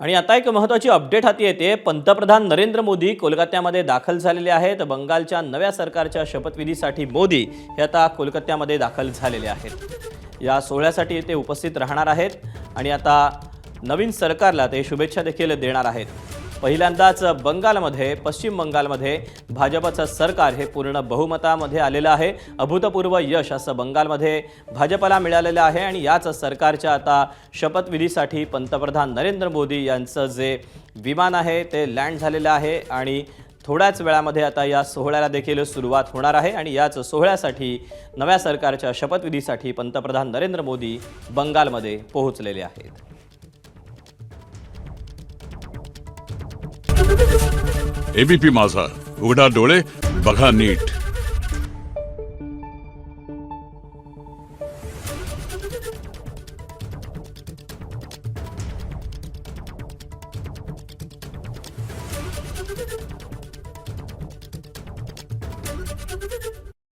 आणि आता एक महत्त्वाची अपडेट हाती येते। पंतप्रधान नरेंद्र मोदी कोलकात्यामध्ये दाखल झालेले आहेत। बंगालच्या नव्या सरकारच्या शपथविधीसाठी मोदी हे आता कोलकात्यामध्ये दाखल झालेले आहेत। या सोहळ्यासाठी ते उपस्थित राहणार आहेत आणि आता नवीन सरकारला ते शुभेच्छा देखील देणार आहेत। पहिल्यांदाच बंगालमध्ये पश्चिम बंगालमध्ये भाजपचं सरकार हे पूर्ण बहुमतामध्ये आलेलं आहे। अभूतपूर्व यश असं बंगालमध्ये भाजपला मिळालेलं आहे आणि याच सरकारच्या आता शपथविधीसाठी पंतप्रधान नरेंद्र मोदी यांचं जे विमान आहे ते लँड झालेलं आहे आणि थोड्याच वेळामध्ये आता या सोहळ्याला देखील सुरुवात होणार आहे आणि याच सोहळ्यासाठी नव्या सरकारच्या शपथविधीसाठी पंतप्रधान नरेंद्र मोदी बंगालमध्ये पोहोचलेले आहेत। एबीपी माझा, उघडा डोळे बघा नीट।